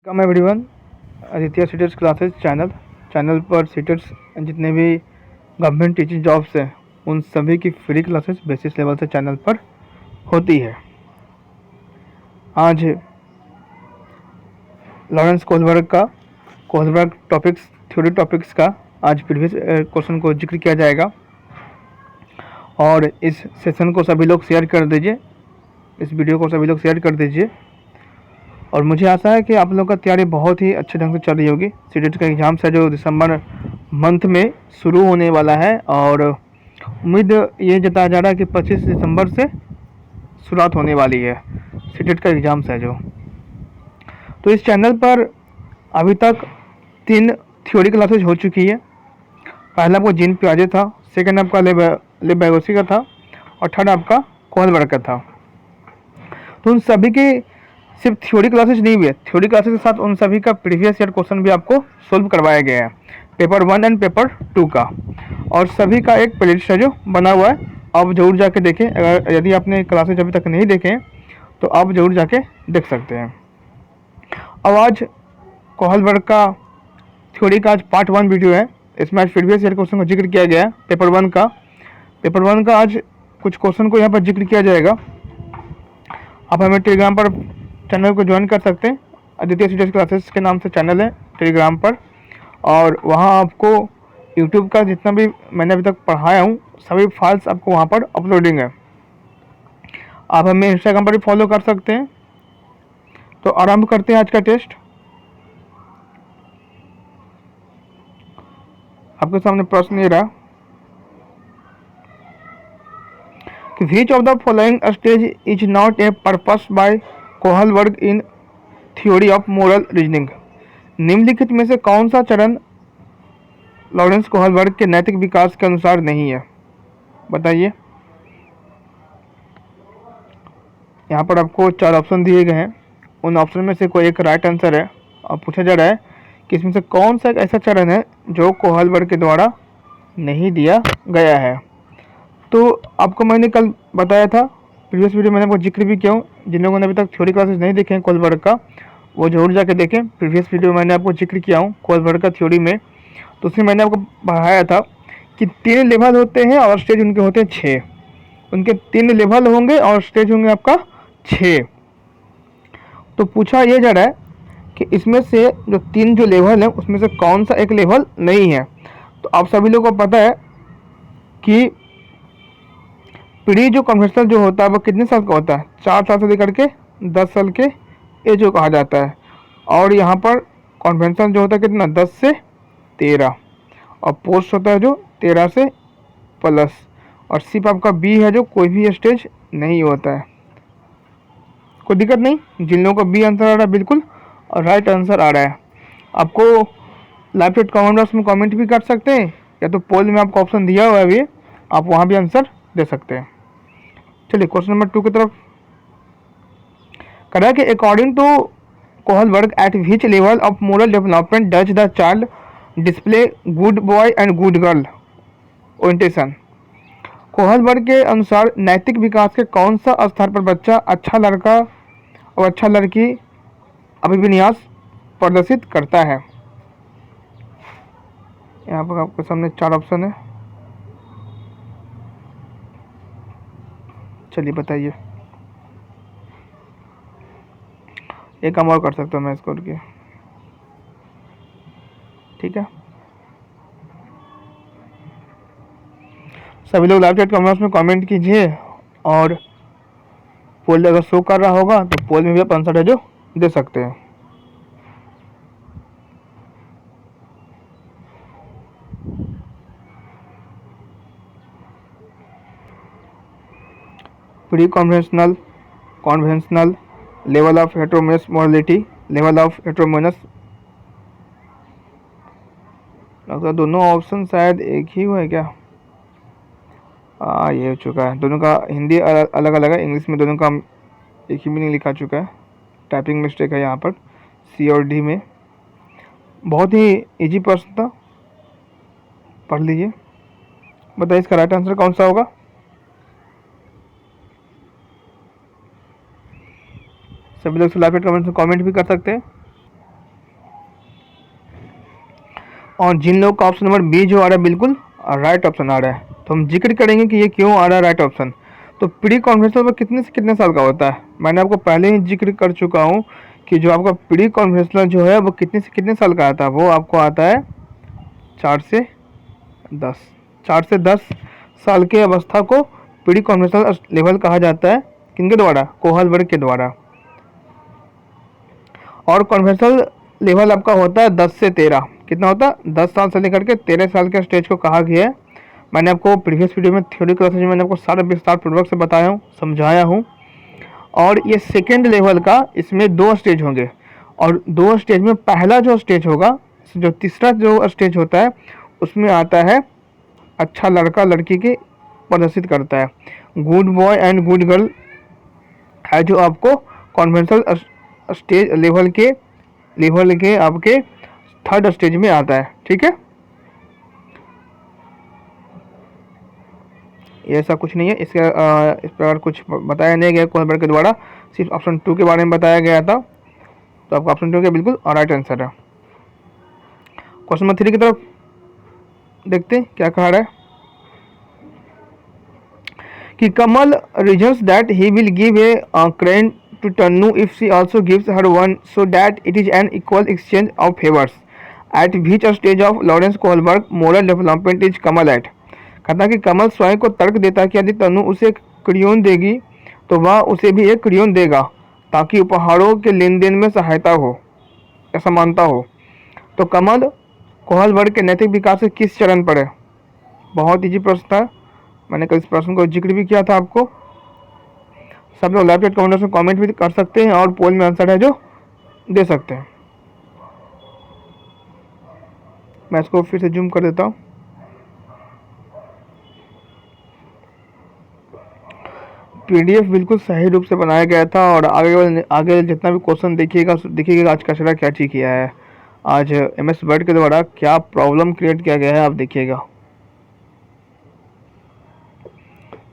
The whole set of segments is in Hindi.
कम एवरीवन, आदित्य सीटेट्स क्लासेस चैनल पर सीटेट्स जितने भी गवर्नमेंट टीचिंग जॉब्स हैं उन सभी की फ्री क्लासेस बेसिस लेवल से चैनल पर होती है। आज लॉरेंस कोहलबर्ग थ्योरी टॉपिक्स का आज प्रीवियस क्वेश्चन को जिक्र किया जाएगा और इस सेशन को सभी लोग शेयर कर दीजिए, इस वीडियो को सभी लोग शेयर कर दीजिए। और मुझे आशा है कि आप लोगों का तैयारी बहुत ही अच्छे ढंग से चल रही होगी। सीटेट का एग्ज़ाम्स है जो दिसंबर मंथ में शुरू होने वाला है और उम्मीद ये जताया जा रहा है कि 25 दिसंबर से शुरुआत होने वाली है सीटेट का एग्ज़ाम्स है जो। तो इस चैनल पर अभी तक 3 थ्योरी क्लासेज हो चुकी है। पहला आपका जीन पियाजे था, सेकेंड आपका लेबैगोसी का था और थर्ड आपका कोहलबर्ग का था। तो उन सभी के सिर्फ थ्योरी क्लासेस नहीं हुई है, थ्योरी क्लासेस के साथ उन सभी का प्रीवियस ईयर क्वेश्चन भी आपको सोल्व करवाया गया है, पेपर 1 एंड पेपर 2 का। और सभी का एक प्लेलिस्ट है जो बना हुआ है, आप जरूर जाके देखें। अगर यदि आपने क्लासेज अभी तक नहीं देखे तो आप जरूर जाके देख सकते हैं। अब आज कोहलबर्ग का थ्योरी का आज पार्ट 1 वीडियो है। इसमें आज प्रीवियस ईयर क्वेश्चन का जिक्र किया गया है पेपर 1 का आज कुछ क्वेश्चन को यहाँ पर जिक्र किया जाएगा। आप हमें टेलीग्राम पर चैनल को ज्वाइन कर सकते हैं, आदित्य सीटेट्स क्लासेस के नाम से चैनल है टेलीग्राम पर। और वहाँ आपको यूट्यूब का जितना भी मैंने अभी तक पढ़ाया हूँ सभी फाइल्स आपको वहाँ पर अपलोडिंग है। आप हमें इंस्टाग्राम पर भी फॉलो कर सकते हैं। तो आरंभ करते हैं आज का टेस्ट। आपके सामने प्रश्न ये रहा कि which of the following stage is not a purpose bye Kohlberg in theory of moral reasoning. निम्नलिखित में से कौन सा चरण लॉरेंस कोहलबर्ग के नैतिक विकास के अनुसार नहीं है, बताइए। यहाँ पर आपको 4 ऑप्शन दिए गए हैं, उन ऑप्शन में से कोई एक राइट आंसर है और पूछा जा रहा है कि इसमें से कौन सा एक ऐसा चरण है जो कोहलबर्ग के द्वारा नहीं दिया गया है। तो आपको मैंने कल बताया था, प्रीवियस वीडियो मैंने आपको जिक्र भी किया हूँ। जिन लोगों ने अभी तक थ्योरी क्लासेस नहीं देखे हैं कोहलबर्ग का वो जरूर जाके देखें। प्रीवियस वीडियो मैंने आपको जिक्र किया हूँ कोहलबर्ग का थ्योरी में, तो उसमें मैंने आपको पढ़ाया था कि 3 लेवल होते हैं और स्टेज उनके होते हैं 6। उनके 3 लेवल होंगे और स्टेज होंगे आपका 6। तो पूछा ये जा रहा है कि इसमें से जो 3 जो लेवल हैं उसमें से कौन सा एक लेवल नहीं है। तो आप सभी लोगों को पता है कि प्री जो कन्वेंशनल जो होता है वो कितने साल का होता है, 4 साल से लेकर के 10 साल के एज को कहा जाता है। और यहाँ पर कन्वेंशनल जो होता है कितना, 10 से 13। और पोस्ट होता है जो 13 से प्लस। और सिर्फ आपका बी है जो कोई भी स्टेज नहीं होता है। कोई दिक्कत नहीं, जिन लोगों का बी आंसर आ रहा है बिल्कुल और राइट आंसर आ रहा है। आपको लाइव चैट कमेंट बॉक्स में कमेंट भी कर सकते हैं या तो पोल में आपको ऑप्शन दिया हुआ है अभी, आप वहाँ भी आंसर दे सकते हैं। चलिए क्वेश्चन नंबर 2 की तरफ। कह रहा है कि according to Kohlberg at which level of moral development does the child display good boy and good girl orientation. Kohlberg के अनुसार नैतिक विकास के कौन सा स्तर पर बच्चा अच्छा लड़का और अच्छा लड़की अभिविन्यास प्रदर्शित करता है। यहाँ पर आपके सामने 4 ऑप्शन है, चलिए बताइए। एक काम और कर सकता हूँ मैं इसको करके, ठीक है। सभी लोग लाइव चैट कमेंट्स में कमेंट कीजिए और पोल अगर शो कर रहा होगा तो पोल में भी आप आंसर है जो दे सकते हैं। Pre conventional level of heteronomous morality, level of heteronomous, लगता है दोनों ऑप्शन शायद एक ही हुआ है क्या। ये हो चुका है, दोनों का हिंदी अलग अलग है, इंग्लिश में दोनों का एक ही मीनिंग लिखा चुका है। टाइपिंग मिस्टेक है यहाँ पर सी और डी में। बहुत ही इजी प्रश्न था, पढ़ लीजिए। बताइए इसका राइट आंसर कौन सा होगा। सभी लोग लाइव कमेंट में कमेंट भी कर सकते हैं। और जिन लोगों का ऑप्शन नंबर बी जो आ रहा है बिल्कुल राइट ऑप्शन आ रहा है। तो हम जिक्र करेंगे कि ये क्यों आ रहा है राइट ऑप्शन। तो प्री कॉन्वेंशनल में कितने से कितने साल का होता है, मैंने आपको पहले ही जिक्र कर चुका हूँ कि जो आपका प्री कॉन्वेंशनल जो है वो कितने से कितने साल का आता है, वो आपको आता है 4 से 10। 4 से 10 साल के अवस्था को प्री कॉन्वेंशनल लेवल कहा जाता है, किनके द्वारा, कोहलबर्ग के द्वारा। और कॉन्वेंशनल लेवल आपका होता है 10 से 13। कितना होता है, 10 साल से लेकर के 13 साल के स्टेज को कहा गया है। मैंने आपको प्रीवियस वीडियो में थ्योरी क्लासेज में मैंने आपको सारा विस्तार पूर्वक से बताया हूँ, समझाया हूँ। और ये सेकेंड लेवल का, इसमें 2 स्टेज होंगे और 2 स्टेज में पहला जो स्टेज होगा, जो तीसरा जो स्टेज होता है उसमें आता है अच्छा लड़का लड़की के प्रदर्शित करता है, good boy and good girl है, जो आपको कॉन्वेंशनल स्टेज लेवल के आपके थर्ड स्टेज में आता है। ठीक है, ये ऐसा कुछ नहीं है, इस प्रकार कुछ बताया नहीं गया कोहलबर्ग के द्वारा, सिर्फ ऑप्शन 2 के बारे में बताया गया था। तो आपका ऑप्शन 2 का बिल्कुल राइट आंसर है। क्वेश्चन नंबर 3 की तरफ देखते हैं क्या कहा रहा है कि कमल reasons that he will give a crown to Tannu if she also gives her one, so that it is an equal exchange of favors. At which stage of Lawrence Kohlberg moral development is Kamal at? कहता कि कमल स्वयं को तर्क देता कि यदि तनु उसे एक क्रियोन देगी तो वह उसे भी एक क्रियोन देगा ताकि उपहारों के लेन देन में सहायता हो या समानता हो। तो कमल कोहलबर्ग के नैतिक विकास के किस चरण पर है? बहुत इजी प्रश्न था, मैंने कल इस प्रश्न को जिक्र भी किया था आपको। सब लोग लाइव चैट कमेंट्स में कमेंट भी कर सकते हैं और पोल में आंसर है जो दे सकते हैं। मैं इसको फिर से जूम कर देता हूँ। पीडीएफ बिल्कुल सही रूप से बनाया गया था और आगे जितना भी क्वेश्चन देखिएगा आज कचरा क्या चीज किया है, आज MS वर्ड के द्वारा क्या प्रॉब्लम क्रिएट किया गया है, आप देखिएगा।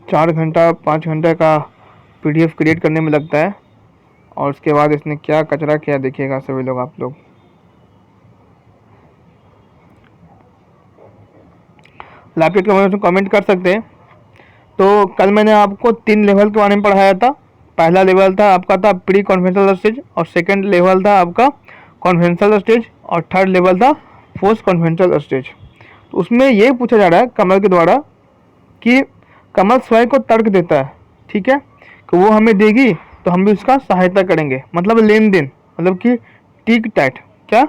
4 घंटा 5 घंटे का पीडीएफ क्रिएट करने में लगता है और उसके बाद इसने क्या कचरा किया देखिएगा सभी लोग, आप लोग। लैपटॉप के कमेंट कर सकते हैं। तो कल मैंने आपको 3 लेवल के बारे में पढ़ाया था। पहला लेवल था आपका था प्री कॉन्वेंशनल स्टेज, और सेकंड लेवल था आपका कॉन्वेंशनल स्टेज, और थर्ड लेवल था पोस्ट कॉन्वेंशनल स्टेज। तो उसमें ये पूछा जा रहा है कमल के द्वारा कि कमल स्वयं को तर्क देता है, ठीक है, कि वो हमें देगी तो हम भी उसका सहायता करेंगे, मतलब लेन देन, मतलब कि टिक टैट, क्या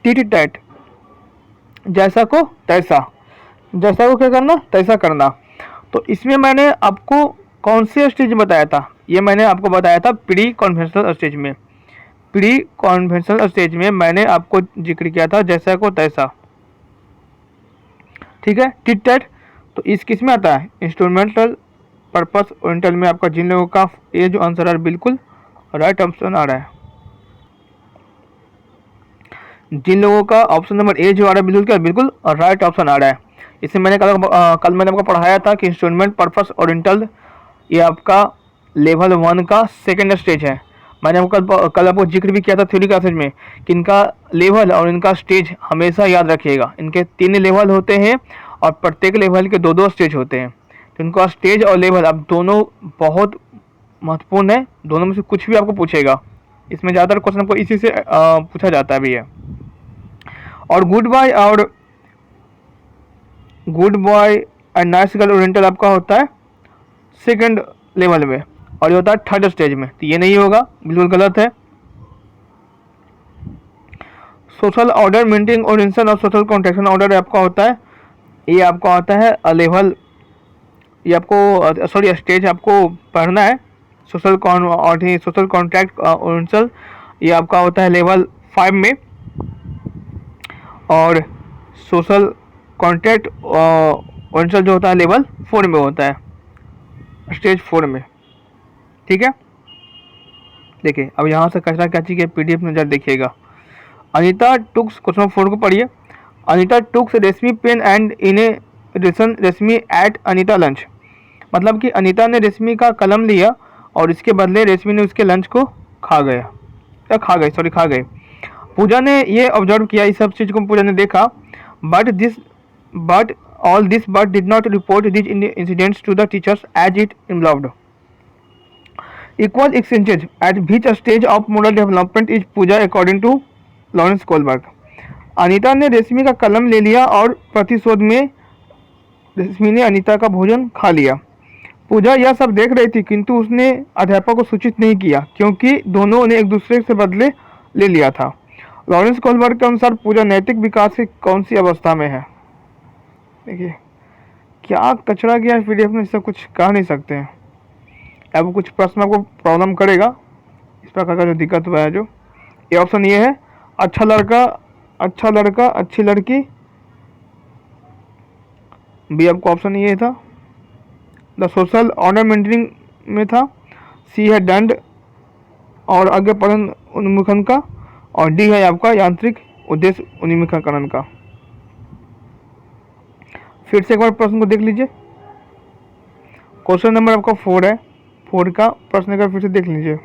टिक टैट, जैसा को तैसा, जैसा को क्या करना तैसा करना। तो इसमें मैंने आपको कौन से स्टेज बताया था, ये मैंने आपको बताया था प्री कॉन्वेंशनल स्टेज में। प्री कॉन्वेंशनल स्टेज में मैंने आपको जिक्र किया था जैसा को तैसा, ठीक है, टिट टैट। तो इस किस में आता है, इंस्ट्रूमेंटल पर्पस ओरिएंटल में आपका जिन लोगों का ये जो आंसर है बिल्कुल राइट ऑप्शन आ रहा है। जिन लोगों का ऑप्शन नंबर ए जो आ रहा है बिल्कुल क्या, बिल्कुल राइट ऑप्शन आ रहा है। इसे मैंने कल मैंने आपको पढ़ाया था कि इंस्ट्रूमेंट पर्पस ओरिएंटल ये आपका लेवल 1 का सेकेंड स्टेज है। मैंने आपको कल आपको जिक्र भी किया था थ्योरी क्लासेज में कि इनका लेवल और इनका स्टेज हमेशा याद रखिएगा। इनके 3 लेवल होते हैं और प्रत्येक लेवल के 2-2 स्टेज होते हैं। तो इनका स्टेज और लेवल अब दोनों बहुत महत्वपूर्ण है, दोनों में से कुछ भी आपको पूछेगा। इसमें ज़्यादातर क्वेश्चन आपको इसी से पूछा जाता है भी है। और good boy and nice girl oriental आपका होता है सेकंड लेवल में और ये होता है थर्ड स्टेज में, तो ये नहीं होगा, बिल्कुल गलत है। सोशल ऑर्डर मेंटेनिंग ऑर्गेनाइजेशन और सोशल कॉन्ट्रैक्शन ऑर्डर आपका होता है, ये आपका आता है लेवल, ये आपको सॉरी स्टेज आपको पढ़ना है। सोशल कॉन्ट्रैक्ट ऑर्गेनाइजेशन ये आपका होता है लेवल 5 में, और सोशल कॉन्ट्रैक्ट ऑर्गेनाइजेशन जो होता है लेवल 4 में होता है, स्टेज 4 में, ठीक है। देखिए अब यहाँ से कचरा क्या चीज़ है, पीडीएफ नजर देखिएगा। अनीता टुक्स क्वेश्चन 4 को पढ़िए। अनीता टुक्स रेशमी पेन एंड इन ए रेशमी एट अनीता लंच, मतलब कि अनीता ने रेशमी का कलम लिया और इसके बदले रेशमी ने उसके लंच को खा गए। पूजा ने ये ऑब्जर्व किया, इस सब चीज़ को पूजा ने देखा but this but all this but did not report these incidents to the teachers as it involved equal exchanges at which stage of moral development is Pooja according to Lawrence Kohlberg. Anita ने रेशमी का कलम ले लिया और प्रतिशोध में रेशमी ने अनीता का भोजन खा लिया। पूजा यह सब देख रही थी किंतु उसने अध्यापक को सूचित नहीं किया क्योंकि दोनों ने एक दूसरे से बदले ले लिया था। लॉरेंस कोलबर्ग के अनुसार पूजा नैतिक विकास की कौन सी अवस्था में है? देखिए क्या कचरा किया है पीडीएफ में, इससे कुछ कह नहीं सकते हैं। अब कुछ प्रश्न आपको प्रॉब्लम करेगा, इस प्रकार का जो दिक्कत हुआ है। जो ये ऑप्शन ये है, अच्छा लड़का अच्छी लड़की। बी आपको ऑप्शन ये था, द सोशल ऑर्डर मेंटेनिंग में था। सी है दंड और आगे पठन उन्मुखन का, और डी है आपका यांत्रिक उद्देश्य उन्मुखीकरण का। फिर से एक बार प्रश्न को देख लीजिए। क्वेश्चन नंबर आपका 4 है, 4 का प्रश्न का फिर से देख लीजिए।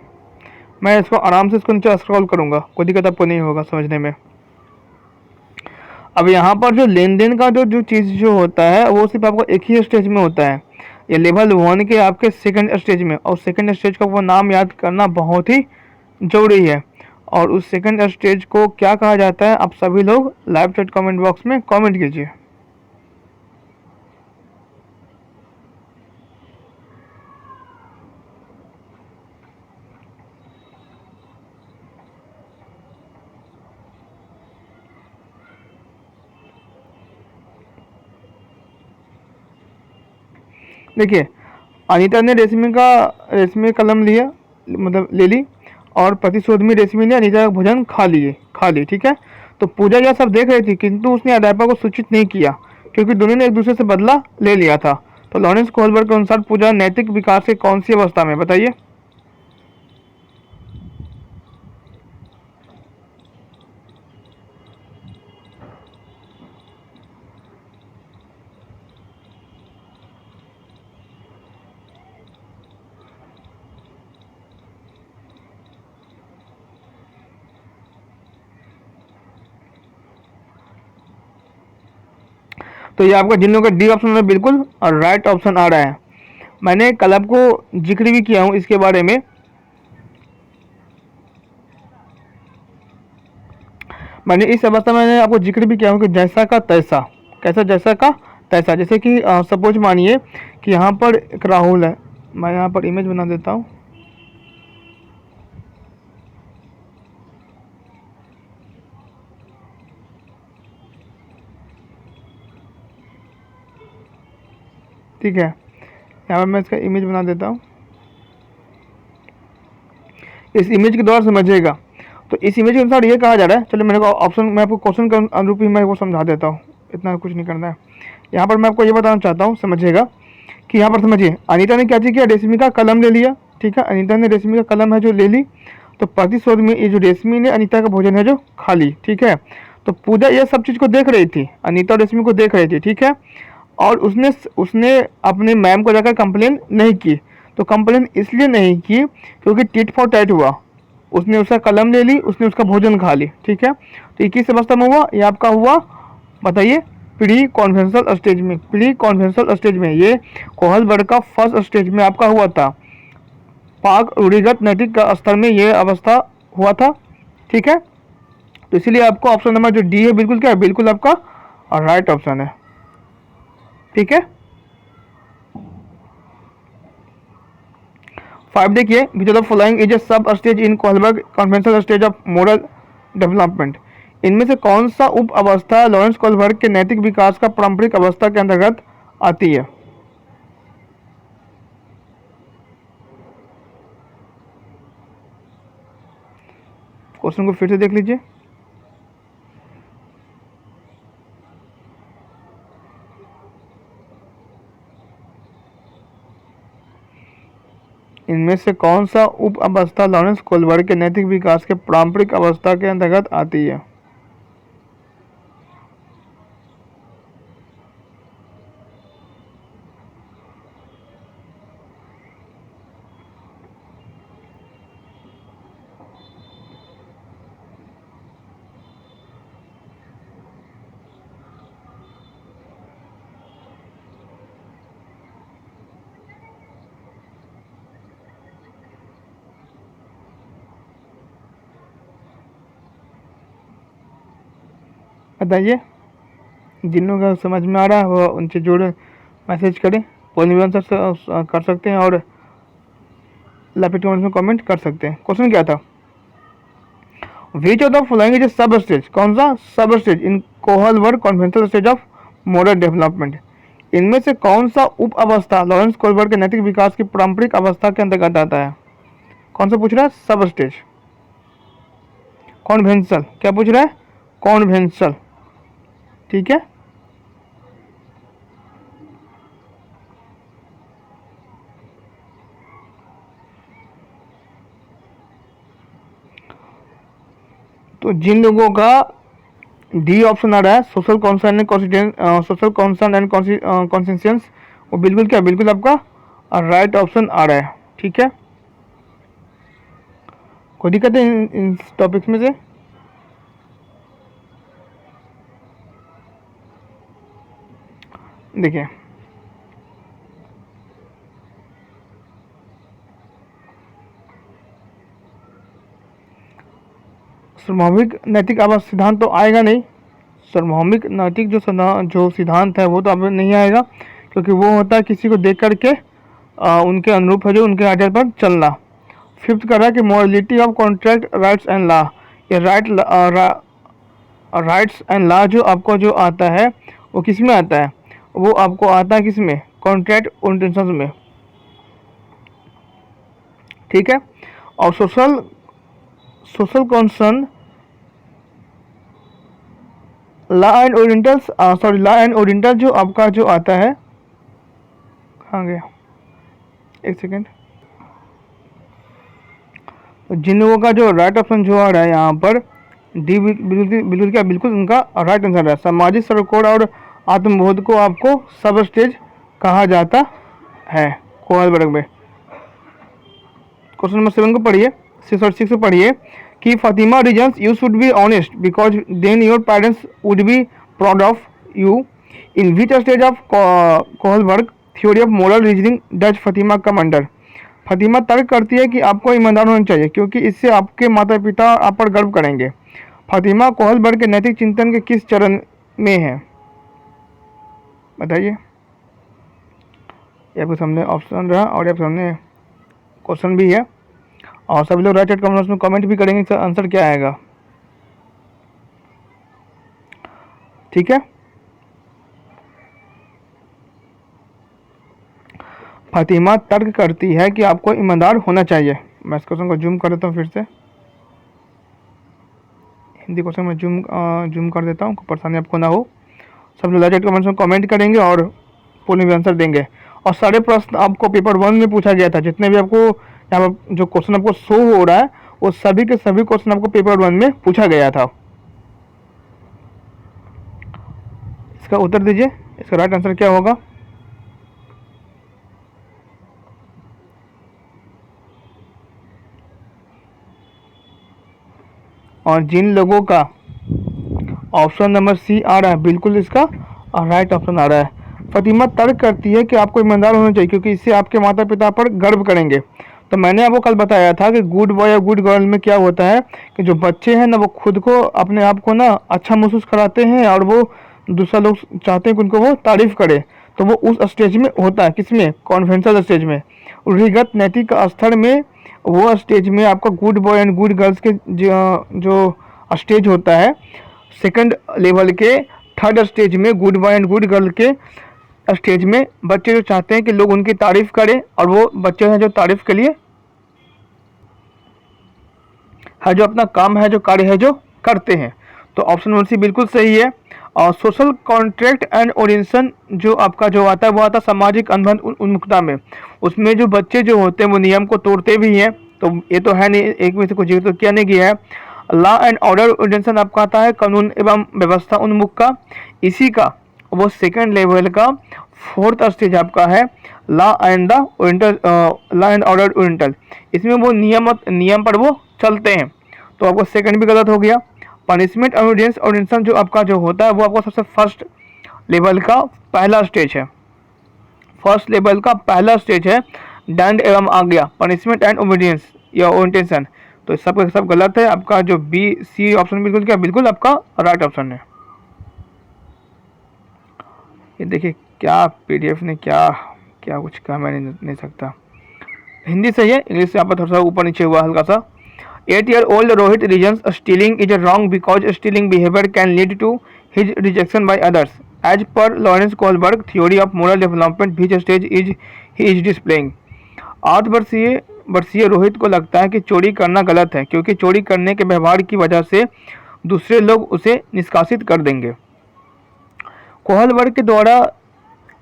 मैं इसको आराम से इसको नीचे स्क्रॉल करूंगा, कोई दिक्कत आपको नहीं होगा समझने में। अब यहाँ पर जो लेन देन का जो चीज़ जो होता है वो सिर्फ आपको एक ही स्टेज में होता है, ये लेवल 1 के आपके सेकंड स्टेज में, और सेकंड स्टेज का वो नाम याद करना बहुत ही जरूरी है। और उस सेकंड स्टेज को क्या कहा जाता है, आप सभी लोग लाइव चैट कमेंट बॉक्स में कमेंट कीजिए। देखिए अनीता ने रेशमी कलम लिया, मतलब ले ली, और प्रतिशोध में रेशमी ने अनीता का भोजन खा ली, ठीक है। तो पूजा यह सब देख रही थी किंतु उसने अध्यापक को सूचित नहीं किया क्योंकि दोनों ने एक दूसरे से बदला ले लिया था। तो लॉरेंस कोहलबर्ग के अनुसार पूजा नैतिक विकास की कौन सी अवस्था में, बताइए। तो ये आपका जिन लोगों का डी ऑप्शन में बिल्कुल और राइट ऑप्शन आ रहा है। मैंने कल आपको जिक्र भी किया हूँ इसके बारे में। मैंने इस अवस्था में मैंने आपको जिक्र भी किया हूँ कि जैसा का तैसा, कैसा जैसा का तैसा। जैसे कि सपोज मानिए कि यहाँ पर एक राहुल है, मैं यहाँ पर इमेज बना देता हूँ। ठीक है, यहाँ पर मैं इसका इमेज बना देता हूँ। इस इमेज के द्वारा समझिएगा। तो इस इमेज के अनुसार ये कहा जा रहा है, चलो मेरे को ऑप्शन, मैं आपको क्वेश्चन के अनुरूप ही मैं वो समझा देता हूँ, इतना कुछ नहीं करना है। यहाँ पर मैं आपको ये बताना चाहता हूँ, समझिएगा कि यहाँ पर समझिए अनीता ने क्या चीज़ किया, रेशमी का कलम ले लिया, ठीक है। अनीता ने रेशमी का कलम है जो ले ली, तो प्रतिशोध में ये जो रेशमी ने अनीता का भोजन है जो खा ली, ठीक है। तो पूजा ये सब चीज़ को देख रही थी, अनीता और रेशमी को देख रही थी, ठीक है। और उसने उसने अपने मैम को जाकर कंप्लेन नहीं की। तो कंप्लेन इसलिए नहीं की क्योंकि टिट फॉर टैट हुआ, उसने उसका कलम ले ली, उसने उसका भोजन खा ली, ठीक है। तो ये किस अवस्था में हुआ, ये आपका हुआ, बताइए, प्री कॉन्वेंशनल स्टेज में। प्री कॉन्वेंशनल स्टेज में ये कोहलबर्ग का फर्स्ट स्टेज में आपका हुआ था, पाक रूढ़िगत नैतिक स्तर में ये अवस्था हुआ था, ठीक है। तो इसीलिए आपको ऑप्शन नंबर जो डी है बिल्कुल क्या है, बिल्कुल आपका राइट ऑप्शन है, ठीक है। 5 देखिए, which of the following is a sub stage in Kohlberg conventional stage of moral development. इनमें से कौन सा उप अवस्था लॉरेंस कोहलबर्ग के नैतिक विकास का पारंपरिक अवस्था के अंतर्गत आती है? क्वेश्चन को फिर से देख लीजिए। इनमें से कौन सा उप अवस्था लॉरेंस कोहलबर्ग के नैतिक विकास के पारंपरिक अवस्था के अंतर्गत आती है? बताइए, जिन लोगों का समझ में आ रहा है वो उनसे जुड़े मैसेज करें, कोई भी आंसर कर सकते हैं और लाइव कमेंट्स में कमेंट कर सकते हैं। क्वेश्चन क्या था, विच ऑफ द फॉलोइंग इज सब स्टेज, कौन सा सब stage in Kohlberg conventional stage of modern development, इनमें से कौन सा उप अवस्था लॉरेंस कोहलबर्ग के नैतिक विकास की पारंपरिक अवस्था के अंतर्गत आता है? कौन सा पूछ रहा है? सब स्टेज, कॉन्वेंशनल, क्या पूछ रहा है? कॉन्वेंशनल, ठीक है। तो जिन लोगों का डी ऑप्शन आ रहा है social concern and social concern and conscience, वो बिल्कुल क्या, बिल्कुल आपका राइट ऑप्शन आ रहा है, ठीक है। कोई दिक्कत है इन टॉपिक्स में से? देखिए, सार्वभौमिक नैतिक आवास सिद्धांत तो आएगा नहीं। सार्वभौमिक नैतिक जो सिद्धांत है वो तो अब नहीं आएगा, क्योंकि वो होता है किसी को देख करके उनके अनुरूप है जो उनके आधार पर चलना। फिफ्थ कर रहा है कि morality of contract rights and law, ये राइट्स एंड लॉ जो आपको जो आता है वो किस में आता है? वो आपको आता है किस में? कॉन्ट्रैक्ट इंटेंशन में, ठीक है। और social concern law and oriental जो आपका जो आता है, कहाँ गया, एक सेकेंड। तो जिन लोगों का जो राइट ऑप्शन जो आ रहा है यहाँ पर डी, बिल्कुल क्या, बिल्कुल उनका राइट आंसर है। सामाजिक सर्वकोड और आत्मबोध को आपको सब स्टेज कहा जाता है कोहलबर्ग में। क्वेश्चन नंबर 7 को पढ़िए, 6 और 6 को पढ़िए कि Fatima reasons you should be honest because then your parents would be proud of you, in which stage of Kohlberg theory of moral reasoning does Fatima come under. Fatima तर्क करती है कि आपको ईमानदार होना चाहिए क्योंकि इससे आपके माता पिता आप पर गर्व करेंगे। फातिमा कोहलबर्ग के नैतिक चिंतन के किस चरण में है? बताइए। आपके सामने ऑप्शन रहा और आपके सामने क्वेश्चन भी है, और सभी लोग राइट साइड कमेंट्स में कमेंट भी करेंगे कि आंसर क्या आएगा, ठीक है। फातिमा तर्क करती है कि आपको ईमानदार होना चाहिए। मैं इस क्वेश्चन को जूम कर देता हूँ, फिर से हिंदी क्वेश्चन में जूम कर देता हूँ, कोई परेशानी आपको ना हो। सब लोग राइट कमेंट्स में कमेंट करेंगे और पूर्ण भी आंसर देंगे। और सारे प्रश्न आपको पेपर 1 में पूछा गया था, जितने भी आपको यहाँ पर जो क्वेश्चन आपको शो हो रहा है वो सभी के सभी क्वेश्चन आपको पेपर 1 में पूछा गया था। इसका उत्तर दीजिए, इसका राइट आंसर क्या होगा? और जिन लोगों का ऑप्शन नंबर सी आ रहा है बिल्कुल इसका राइट ऑप्शन आ रहा है। फातिमा तर्क करती है कि आपको ईमानदार होना चाहिए क्योंकि इससे आपके माता पिता पर गर्व करेंगे। तो मैंने आपको कल बताया था कि गुड बॉय या गुड गर्ल में क्या होता है कि जो बच्चे हैं ना वो खुद को अपने आप को ना अच्छा महसूस कराते हैं और वो दूसरा लोग चाहते हैं कि उनको वो तारीफ करे, तो वो उस स्टेज में होता है, किसमें? कॉन्वेंशनल स्टेज में। रूढ़िगत नैतिक स्तर में वो स्टेज में आपका good boy and good girls के जो स्टेज होता है सेकंड लेवल के, थर्ड स्टेज में good boy and good girl के स्टेज में बच्चे जो चाहते हैं कि लोग उनकी तारीफ करें और वो बच्चे हैं जो तारीफ के लिए है जो अपना काम है जो कार्य है जो करते हैं। तो ऑप्शन 1 सी बिल्कुल सही है। और सोशल कॉन्ट्रैक्ट एंड ओरिएंटेशन जो आपका जो आता है वो आता है सामाजिक अनुबंध उन्मुखता में। उसमें जो बच्चे जो होते हैं वो नियम को तोड़ते भी हैं, तो ये तो है नहीं, एक में से कुछ तो क्या नहीं किया है। लॉ एंड ऑर्डर ओरिएंटेशन आपका आता है कानून एवं व्यवस्था उन्मुख का, इसी का वो सेकंड लेवल का फोर्थ स्टेज आपका है लॉ एंड ऑर्डर ओरिएंटल। इसमें वो नियम पर वो चलते हैं, तो आपको सेकंड भी गलत हो गया। पनिशमेंट ऑडियंस ऑडियंसन जो आपका जो होता है वो आपका सबसे फर्स्ट लेवल का पहला स्टेज है, फर्स्ट लेवल का पहला स्टेज है। दंड एवं आज्ञा, पनिशमेंट एंड ओबीडियंस या ओरिएंटेशन, तो सब गलत है। आपका जो बी सी ऑप्शन बिल्कुल क्या, बिल्कुल आपका राइट ऑप्शन है। ये देखिए क्या पीडीएफ ने क्या क्या कुछ कहा, मैं नहीं सकता। हिंदी सही है, इंग्लिश से यहाँ पर थोड़ा सा ऊपर नीचे हुआ हल्का सा। 8-year-old Rohit reasons stealing is wrong because stealing behavior can lead to his rejection by others. As per Lawrence Kohlberg theory of moral development, which stage is he is displaying? 8 वर्षीय रोहित को लगता है कि चोरी करना गलत है क्योंकि चोरी करने के व्यवहार की वजह से दूसरे लोग उसे निष्कासित कर देंगे। कोहलबर्ग के द्वारा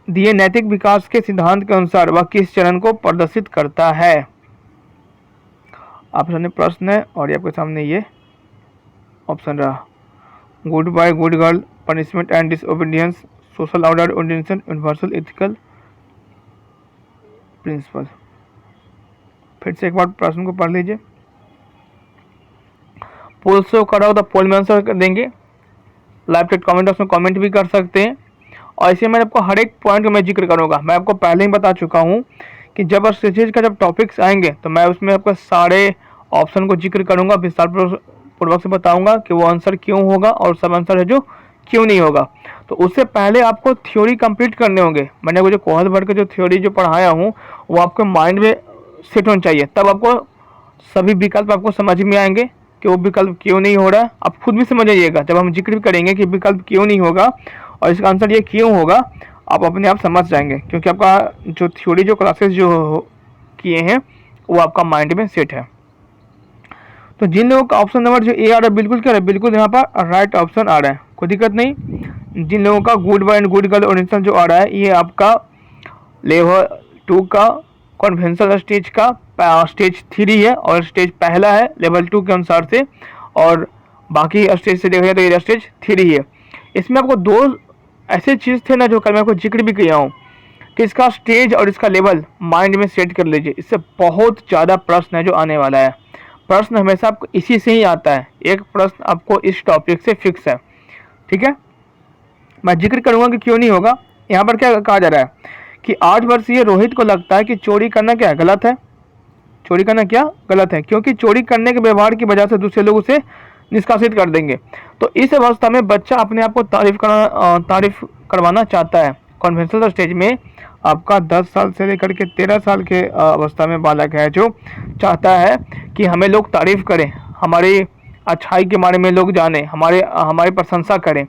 दिए नैतिक विकास के सिद्धांत के अनुसार वह किस चरण को प्रदर्शित करता है? आपके सामने प्रश्न है और ये आपके सामने ये ऑप्शन रहा। Good boy, good girl, punishment and disobedience, social order, orientation, universal ethical principle. फिर से एक बार प्रश्न को पढ़ लीजिए। पोल शो कराओ, तो पोल में आंसर कर देंगे। लाइव चैट कमेंट बॉक्स में कमेंट भी कर सकते हैं। और इसे मैं आपको हर एक पॉइंट में जिक्र करूंगा। मैं आपको पहले ही बता चुका हूँ कि जब स्ट्रेटेजी का जब टॉपिक्स आएंगे तो मैं उसमें आपको सारे ऑप्शन को जिक्र करूंगा, विस्तार पूर्वक से बताऊंगा कि वो आंसर क्यों होगा और सब आंसर है जो क्यों नहीं होगा। तो उससे पहले आपको थ्योरी कंप्लीट करने होंगे। मैंने वो जो कोहलबर्ग का जो थ्योरी जो पढ़ाया हूँ वो आपके माइंड में सेट होना चाहिए, तब आपको सभी विकल्प आपको समझ में आएंगे कि वो विकल्प क्यों नहीं हो रहा है। आप खुद भी समझ आइएगा, जब हम जिक्र करेंगे कि विकल्प क्यों नहीं होगा और इसका आंसर ये क्यों होगा, आप अपने आप समझ जाएंगे, क्योंकि आपका जो थ्योरी जो क्लासेस जो किए हैं वो आपका माइंड में सेट है। तो जिन लोगों का ऑप्शन नंबर जो ए आ रहा है बिल्कुल क्या है, बिल्कुल यहाँ पर राइट ऑप्शन आ रहा है, कोई दिक्कत नहीं। जिन लोगों का good boy and good girl original जो आ रहा है ये आपका लेवल 2 का कॉन्वेंशनल स्टेज का स्टेज 3 है और स्टेज पहला है लेवल 2 के अनुसार से, और बाकी स्टेज से देखा जाए तो ये स्टेज 3 है। इसमें आपको दो ऐसे चीज़ थे ना जो कल मैं आपको जिक्र भी किया हूँ कि इसका स्टेज और इसका लेवल माइंड में सेट कर लीजिए। इससे बहुत ज़्यादा प्रश्न है जो आने वाला है। प्रश्न हमेशा आपको इसी से ही आता है, एक प्रश्न आपको इस टॉपिक से फिक्स है, ठीक है। मैं जिक्र करूँगा कि क्यों नहीं होगा। यहाँ पर क्या कहा जा रहा है कि 8 वर्षीय रोहित को लगता है कि चोरी करना क्या गलत है, चोरी करना क्या गलत है क्योंकि चोरी करने के व्यवहार की वजह से दूसरे लोग उसे निष्कासित कर देंगे। तो इस अवस्था में बच्चा अपने आप को तारीफ करवाना चाहता है। कॉन्वेंशनल स्टेज में आपका 10 साल से लेकर के 13 साल के अवस्था में बालक है जो चाहता है कि हमें लोग तारीफ करें, हमारी अच्छाई के बारे में लोग जाने, हमारी प्रशंसा करें,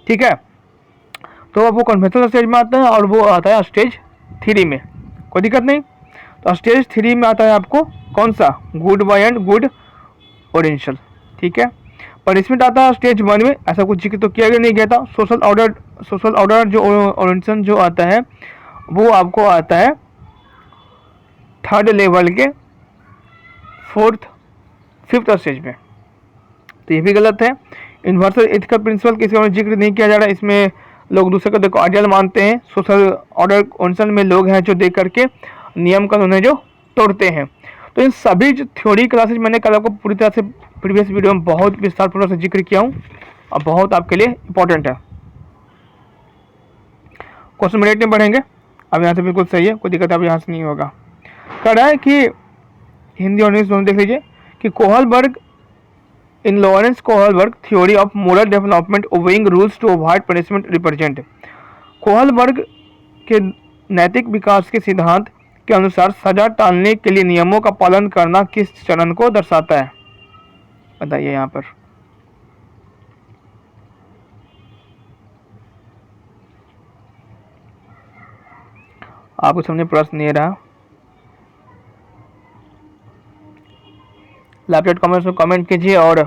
ठीक है। तो वो कॉन्वेंशनल स्टेज में आता है और वो आता है स्टेज 3 में, कोई दिक्कत नहीं। तो स्टेज 3 में आता है आपको कौन सा, good boy and good original, ठीक है। पनिशमेंट आता है स्टेज 1 में, ऐसा कुछ जिक्र तो किया नहीं गया था। सोशल ऑर्डर जो ओरिजिनल जो आता है वो आपको आता है 3rd लेवल के 4th 5th स्टेज में, तो ये भी गलत है। यूनिवर्सल एथिकल प्रिंसिपल किसी और जिक्र नहीं किया जा रहा है। इसमें लोग दूसरे को देखो आइडियल मानते हैं। सोशल ऑर्डर ओरिजिनल में लोग हैं जो देख करके नियम कानून जो तोड़ते हैं। तो इन सभी जो थ्योरी क्लासेज मैंने कल आपको पूरी तरह से प्रीवियस वीडियो में बहुत विस्तारपूर्वक से जिक्र किया हूँ और बहुत आपके लिए इंपॉर्टेंट है। क्वेश्चन मिनट में बढ़ेंगे। अब यहाँ से बिल्कुल सही है, कोई दिक्कत अब यहाँ से नहीं होगा। कह रहा है कि हिंदी और इंग्लिश दोनों देख लीजिए कि Kohlberg in Lawrence Kohlberg theory of moral development obeying rules to avoid punishment represent. Kohlberg के नैतिक विकास के सिद्धांत के अनुसार सजा टालने के लिए नियमों का पालन करना किस चरण को दर्शाता है, बताइए। यहाँ पर आपको सामने प्रश्न नहीं रहा। लाइव चैट कमेंट्स में कमेंट कीजिए और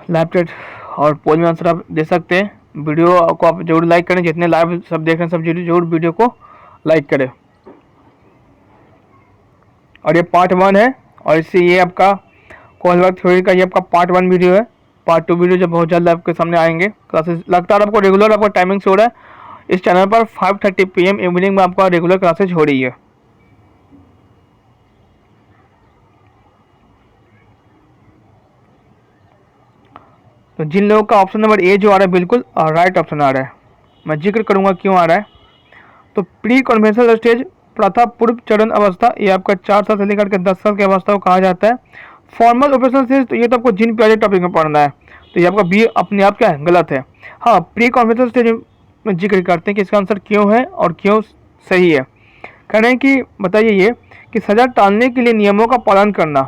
लाइव चैट और पोल में आंसर आप दे सकते हैं। वीडियो को आप जरूर लाइक करें, जितने लाइव सब देख रहे हैं सब जरूर वीडियो को लाइक करें। और ये पार्ट 1 है और इससे ये आपका कोहलबर्ग थ्योरी का ये आपका पार्ट 1 वीडियो है। पार्ट 2 वीडियो जब बहुत जल्द आपके सामने आएंगे। क्लासेस लगातार आपको रेगुलर आपका टाइमिंग से हो रहा है। इस चैनल पर 5:30 PM इवनिंग में आपका रेगुलर क्लासेज हो रही है। तो जिन लोगों का ऑप्शन नंबर ए जो आ रहा है बिल्कुल राइट ऑप्शन आ रहा है, मैं जिक्र करूंगा क्यों आ रहा है। तो प्री कॉन्वेंशनल स्टेज प्रथा पूर्व चरण अवस्था, ये आपका 4 साल से लेकर के 10 साल की अवस्था को कहा जाता है। फॉर्मल ऑपरेशनल स्टेज, तो ये तो आपको जिन प्यारे टॉपिक में पढ़ना है, तो ये आपका बी अपने आप क्या है गलत है। हाँ, प्री कॉन्वेंशनल स्टेज में जिक्र करते हैं कि इसका आंसर क्यों है और क्यों सही है। कह रहे हैं कि बताइए ये कि सज़ा टालने के लिए नियमों का पालन करना।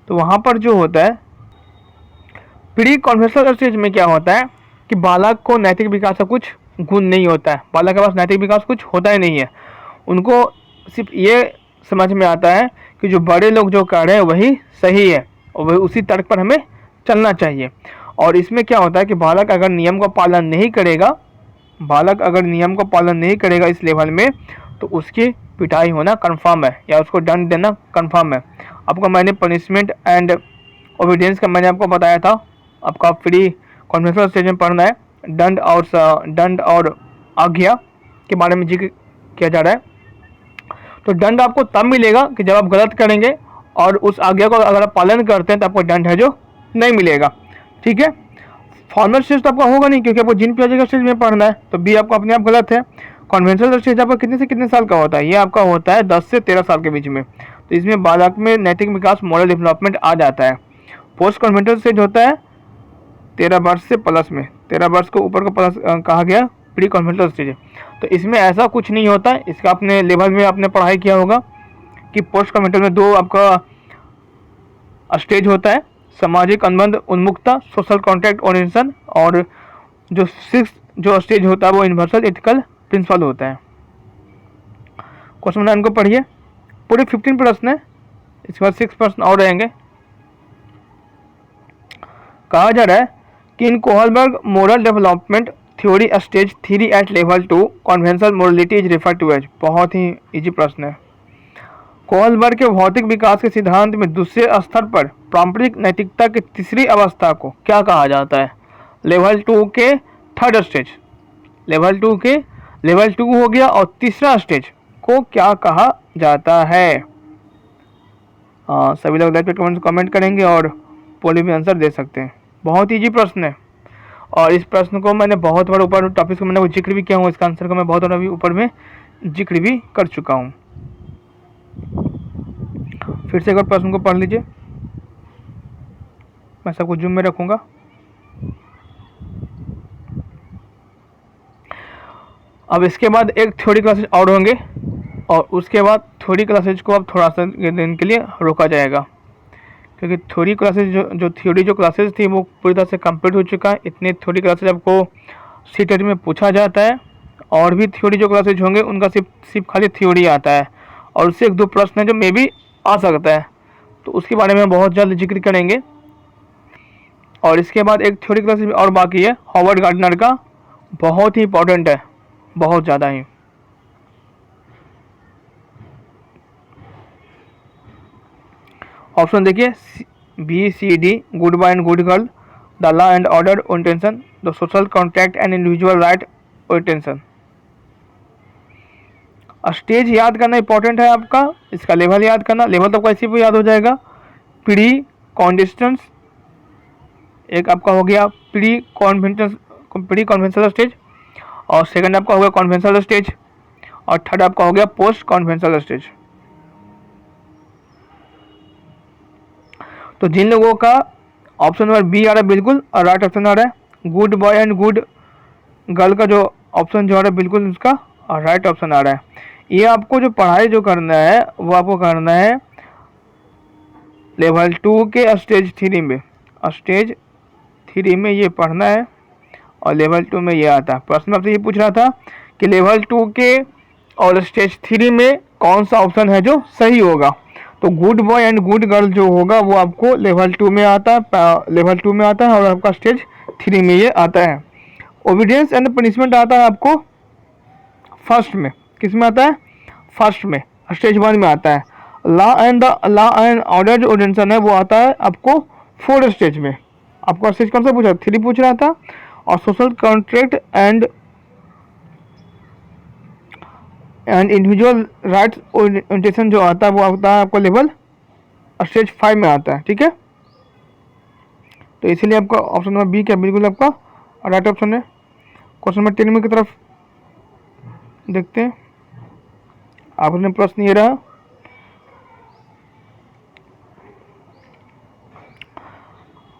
तो वहाँ पर जो होता है प्री कॉन्वेंशनल स्टेज में क्या होता है कि बालक को नैतिक विकास का कुछ गुण नहीं होता है, बालक के पास नैतिक विकास कुछ होता ही नहीं है। उनको सिर्फ ये समझ में आता है कि जो बड़े लोग जो कह रहे हैं वही सही है और वही उसी तर्क पर हमें चलना चाहिए। और इसमें क्या होता है कि बालक अगर नियम का पालन नहीं करेगा, बालक अगर नियम का पालन नहीं करेगा इस लेवल में, तो उसकी पिटाई होना कंफर्म है या उसको दंड देना कंफर्म है। आपको मैंने पनिशमेंट एंड ओबीडियंस का मैंने आपको बताया था, आपका प्री कॉन्वेंशनल स्टेज में पढ़ना है। दंड और आज्ञा के बारे में जिक्र किया जा रहा है। तो दंड आपको तब मिलेगा कि जब आप गलत करेंगे और उस आज्ञा को अगर आप पालन करते हैं तो आपको दंड है जो नहीं मिलेगा। ठीक है, फॉर्मल स्टेज तो आपका होगा नहीं क्योंकि आपको जिन पियाजे का स्टेज में पढ़ना है, तो बी आपका अपने आप गलत है। कॉन्वेंशनल स्टेज आपका कितने से कितने साल का होता है? ये आपका होता है 10 से 13 साल के बीच में। तो इसमें बालक में नैतिक विकास, मॉरल डेवलपमेंट आ जाता है। पोस्ट कॉन्वेंशनल स्टेज होता है 13 वर्ष से प्लस में, 13 वर्ष को ऊपर को प्लस कहा गया प्री कॉन्वेंशनल स्टेज। तो इसमें ऐसा कुछ नहीं होता है। इसका अपने लेवल में आपने पढ़ाई किया होगा कि पोस्ट कॉन्वेंशनल में 2 आपका स्टेज होता है, सामाजिक अनुबंध उन्मुखता, सोशल कॉन्ट्रैक्ट ओरिएंटेशन, और जो 6th जो स्टेज होता है वो यूनिवर्सल एथिकल प्रिंसिपल होता है। क्वेश्चन 9 को पढ़िए, पूरे 15 प्रश्न है, इसके बाद 6 प्रश्न और रहेंगे। कहा जा रहा है कि in Kohlberg moral development theory stage 3 at level 2 conventional morality is refer to age. बहुत ही इजी प्रश्न है। कोहलबर्ग के भौतिक विकास के सिद्धांत में दूसरे स्तर पर पारंपरिक नैतिकता की तीसरी अवस्था को क्या कहा जाता है? लेवल 2 के थर्ड स्टेज, लेवल 2 के लेवल 2 हो गया, और तीसरा स्टेज को क्या कहा जाता है? सभी लोग लाइक पे कमेंट करेंगे और पोल में आंसर दे सकते हैं। बहुत इजी प्रश्न है और इस प्रश्न को मैंने बहुत बार ऊपर टॉपिक को मैंने जिक्र भी किया हूँ, इसका आंसर को मैं बहुत बार अभी ऊपर में जिक्र भी कर चुका हूँ। फिर से एक बार प्रश्न को पढ़ लीजिए, मैं सबको जूम में रखूँगा। अब इसके बाद एक थ्योरी क्लासेज और होंगे और उसके बाद थ्योरी क्लासेज को अब थोड़ा सा दिन के लिए रोका जाएगा क्योंकि थ्योरी क्लासेज जो थ्योरी जो क्लासेज थी वो पूरी तरह से कंप्लीट हो चुका है। इतने थ्योरी क्लासेज आपको सीटेट में पूछा जाता है और भी थ्योरी जो क्लासेज होंगे उनका सिर्फ खाली थ्योरी आता है और उससे 1-2 प्रश्न है जो मे भी आ सकता है, तो उसके बारे में बहुत जल्द जिक्र करेंगे। और इसके बाद एक थ्योरी क्लासेज और बाकी है हॉवर्ड गार्डनर का, बहुत ही इंपॉर्टेंट है, बहुत ज़्यादा ही। ऑप्शन देखिए BCD, good boy and good girl, the law and order orientation, the social contract and individual right orientation. Stage याद करना इंपॉर्टेंट है आपका, इसका लेवल याद करना, लेवल तो कैसे भी याद हो जाएगा। प्री कॉन्डिस्टेंस एक आपका हो गया प्री कॉन्वेंशनल स्टेज, और सेकंड आपका हो गया कॉन्वेंशनल स्टेज, और थर्ड आपका हो गया पोस्ट कॉन्वेंशनल स्टेज। तो जिन लोगों का ऑप्शन नंबर बी आ रहा है बिल्कुल और राइट ऑप्शन आ रहा है, good boy and good girl का जो ऑप्शन जो आ रहा है बिल्कुल उसका राइट ऑप्शन आ रहा है। ये आपको जो पढ़ाई जो करना है वो आपको करना है लेवल 2 के स्टेज 3 में, स्टेज 3 में ये पढ़ना है और लेवल 2 में ये आता है। प्रश्न आपसे ये पूछ रहा था कि लेवल 2 के और स्टेज 3 में कौन सा ऑप्शन है जो सही होगा। तो good boy and good girl जो होगा वो आपको लेवल 2 में आता है, लेवल 2 में आता है और आपका स्टेज 3 में ये आता है। ओबीडियंस एंड पनिशमेंट आता है आपको फर्स्ट में, किस में आता है? फर्स्ट में, स्टेज 1 में आता है। लॉ एंड ऑर्डर जो ओरिएंटेशन है वो आता है आपको 4 स्टेज में। आपको स्टेज कौन सा पूछा? 3 पूछ रहा था। और social contract and individual rights orientation जो आता है वो आता है आपको लेवल स्टेज 5 में आता है। ठीक है, तो इसीलिए आपका ऑप्शन नंबर बी क्या बिल्कुल आपका राइट ऑप्शन है। क्वेश्चन नंबर 10 में की तरफ देखते हैं। आपने प्रश्न ये रहा,